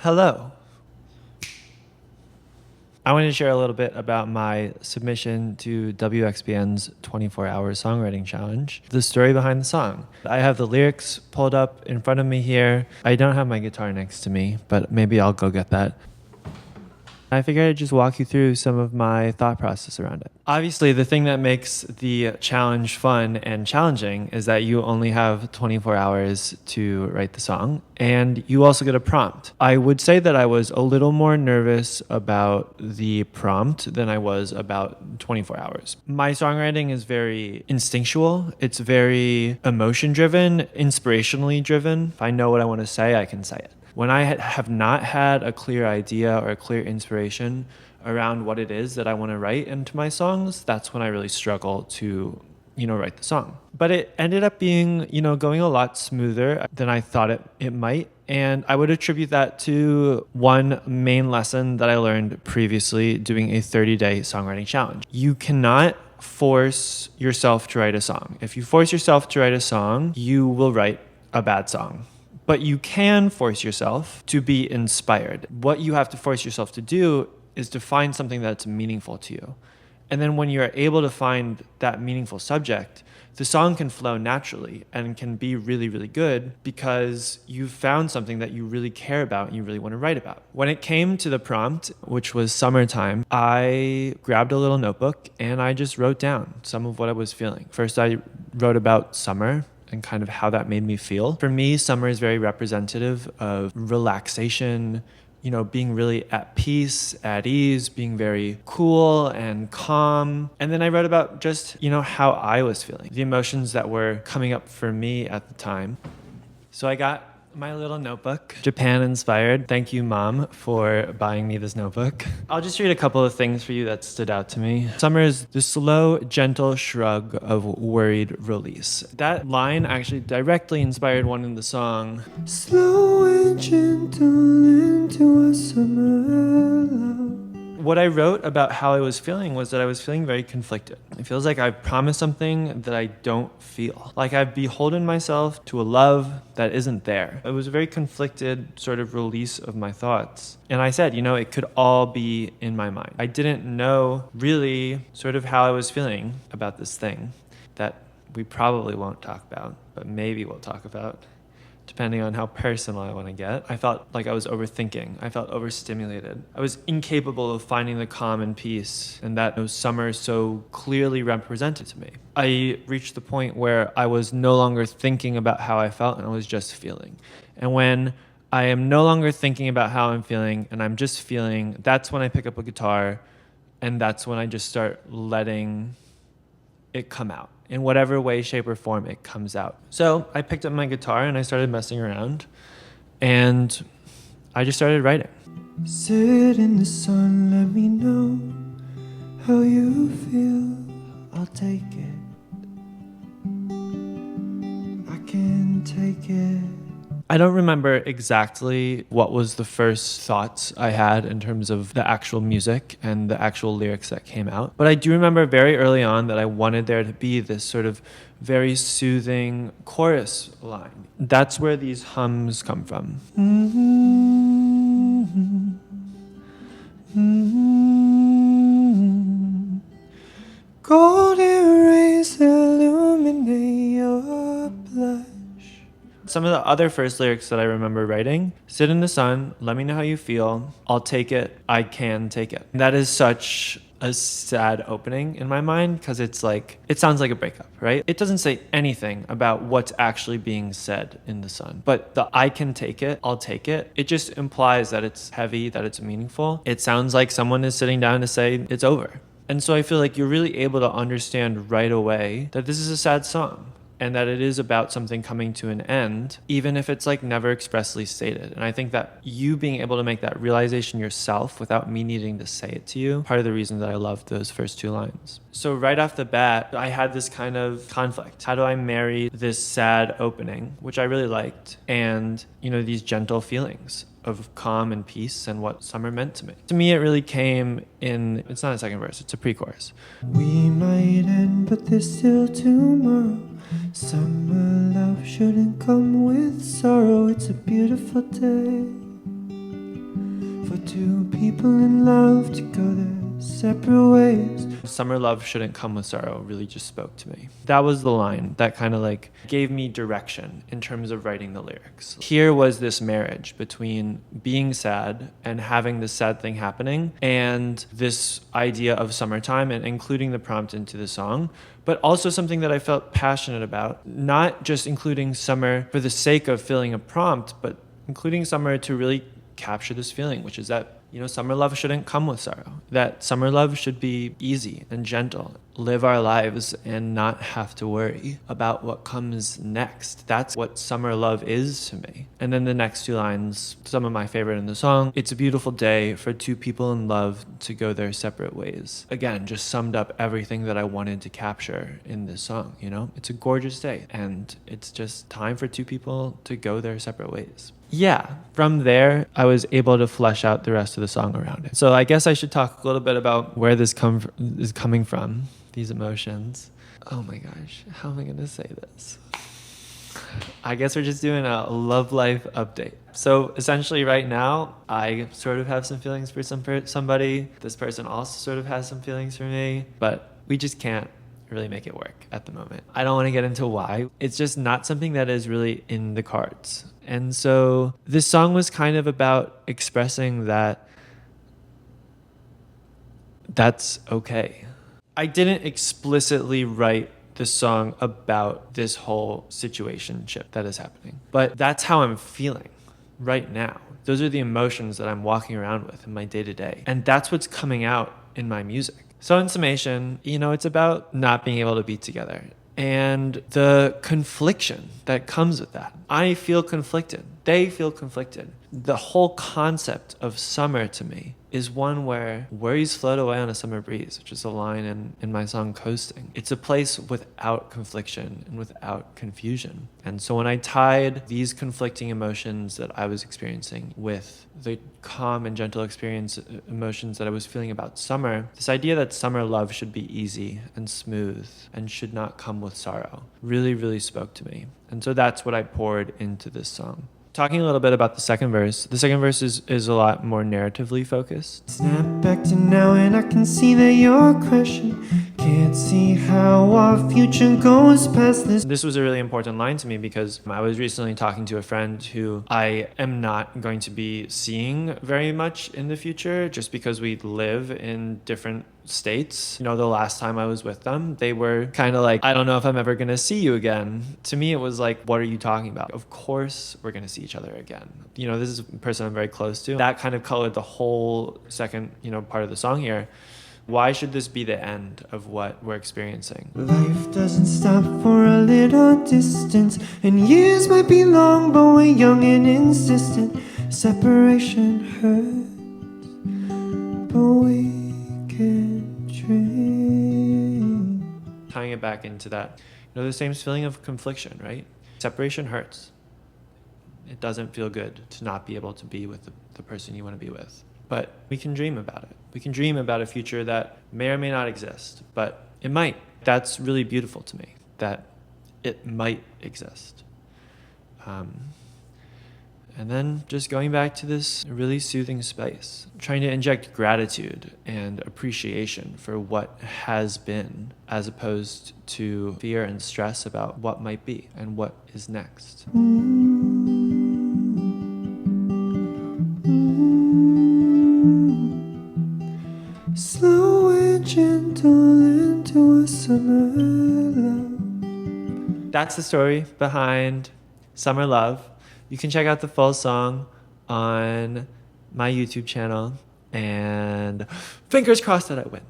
Hello. I wanted to share a little bit about my submission to WXPN's 24-hour songwriting challenge, the story behind the song. I have the lyrics pulled up in front of me here. I don't have my guitar next to me, but maybe I'll go get that. I figured I'd just walk you through some of my thought process around it. Obviously, the thing that makes the challenge fun and challenging is that you only have 24 hours to write the song, and you also get a prompt. I would say that I was a little more nervous about the prompt than I was about 24 hours. My songwriting is very instinctual. It's very emotion driven, inspirationally driven. If I know what I want to say, I can say it. When I have not had a clear idea or a clear inspiration around what it is that I want to write into my songs, that's when I really struggle to, write the song. But it ended up being, going a lot smoother than I thought it might. And I would attribute that to one main lesson that I learned previously doing a 30-day songwriting challenge. You cannot force yourself to write a song. If you force yourself to write a song, you will write a bad song. But you can force yourself to be inspired. What you have to force yourself to do is to find something that's meaningful to you. And then when you're able to find that meaningful subject, the song can flow naturally and can be really, really good because you've found something that you really care about and you really want to write about. When it came to the prompt, which was summertime, I grabbed a little notebook and I just wrote down some of what I was feeling. First, I wrote about summer and kind of how that made me feel. For me, summer is very representative of relaxation, being really at peace, at ease, being very cool and calm. And then I wrote about just, how I was feeling, the emotions that were coming up for me at the time. So I got my little notebook, Japan inspired. Thank you, Mom, for buying me this notebook. I'll just read a couple of things for you that stood out to me. Summer is the slow, gentle shrug of worried release. That line actually directly inspired one in the song. Slow and gentle into a summer love. What I wrote about how I was feeling was that I was feeling very conflicted. It feels like I've promised something that I don't feel. Like I've beholden myself to a love that isn't there. It was a very conflicted sort of release of my thoughts. And I said, it could all be in my mind. I didn't know really sort of how I was feeling about this thing that we probably won't talk about, but maybe we'll talk about, depending on how personal I want to get. I felt like I was overthinking. I felt overstimulated. I was incapable of finding the calm and peace, and that summer so clearly represented to me. I reached the point where I was no longer thinking about how I felt, and I was just feeling. And when I am no longer thinking about how I'm feeling, and I'm just feeling, that's when I pick up a guitar, and that's when I just start letting it come out. In whatever way, shape, or form it comes out. So I picked up my guitar and I started messing around and I just started writing. Sit in the sun, let me know how you feel. I'll take it. I can take it. I don't remember exactly what was the first thoughts I had in terms of the actual music and the actual lyrics that came out. But I do remember very early on that I wanted there to be this sort of very soothing chorus line. That's where these hums come from. Golden rays illuminate your blush. Some of the other first lyrics that I remember writing, sit in the sun, let me know how you feel, I'll take it, I can take it. That is such a sad opening in my mind because it's like, it sounds like a breakup, right? It doesn't say anything about what's actually being said in the sun. But the I can take it, I'll take it, it just implies that it's heavy, that it's meaningful. It sounds like someone is sitting down to say it's over. And so I feel like you're really able to understand right away that this is a sad song. And that it is about something coming to an end, even if it's like never expressly stated. And I think that you being able to make that realization yourself without me needing to say it to you, part of the reason that I loved those first two lines. So right off the bat, I had this kind of conflict. How do I marry this sad opening, which I really liked, and, these gentle feelings of calm and peace and what summer meant to me? To me, it really came in, it's not a second verse, it's a pre-chorus. We might end, but there's still tomorrow. Summer love shouldn't come with sorrow. It's a beautiful day. for two people in love to go their separate ways. Summer love shouldn't come with sorrow really just spoke to me. That was the line that kind of like gave me direction in terms of writing the lyrics. Here was this marriage between being sad and having this sad thing happening and this idea of summertime and including the prompt into the song, but also something that I felt passionate about, not just including summer for the sake of filling a prompt, but including summer to really capture this feeling, which is that, you know, summer love shouldn't come with sorrow. That summer love should be easy and gentle. Live our lives and not have to worry about what comes next. That's what summer love is to me. And then the next two lines, some of my favorite in the song. It's a beautiful day for two people in love to go their separate ways. Again, just summed up everything that I wanted to capture in this song, you know? It's a gorgeous day and it's just time for two people to go their separate ways. Yeah, from there, I was able to flesh out the rest of the song around it. So I guess I should talk a little bit about where this is coming from, these emotions. Oh my gosh, how am I going to say this? I guess we're just doing a love life update. So essentially right now, I sort of have some feelings for somebody. This person also sort of has some feelings for me, but we just can't really make it work at the moment. I don't want to get into why. It's just not something that is really in the cards. And so this song was kind of about expressing that that's okay. I didn't explicitly write the song about this whole situationship that is happening, but that's how I'm feeling right now. Those are the emotions that I'm walking around with in my day-to-day. And that's what's coming out in my music. So in summation, you know, it's about not being able to be together and the confliction that comes with that. I feel conflicted. They feel conflicted. The whole concept of summer to me is one where worries float away on a summer breeze, which is a line in my song Coasting. It's a place without confliction and without confusion. And so when I tied these conflicting emotions that I was experiencing with the calm and gentle emotions that I was feeling about summer, this idea that summer love should be easy and smooth and should not come with sorrow really, really spoke to me. And so that's what I poured into this song. Talking a little bit about the second verse. The second verse is a lot more narratively focused. Snap back to now and I can see that you're crashing. Can't see how our future goes past this. This was a really important line to me because I was recently talking to a friend who I am not going to be seeing very much in the future just because we live in different states. You know, the last time I was with them, they were kind of like, I don't know if I'm ever going to see you again. To me, it was like, what are you talking about? Of course we're going to see each other again. You know, this is a person I'm very close to. That kind of colored the whole second, you know, part of the song here. Why should this be the end of what we're experiencing? Life doesn't stop for a little distance, and years might be long, but we're young and insistent. Separation hurts, but we can dream. Tying it back into that, you know, the same feeling of confliction, right? Separation hurts. It doesn't feel good to not be able to be with the person you want to be with. But we can dream about it. We can dream about a future that may or may not exist, but it might. That's really beautiful to me, that it might exist. And then just going back to this really soothing space, trying to inject gratitude and appreciation for what has been, as opposed to fear and stress about what might be and what is next. Slow and gentle into a summer love. That's the story behind Summer Love. You can check out the full song on my YouTube channel, and fingers crossed that I win.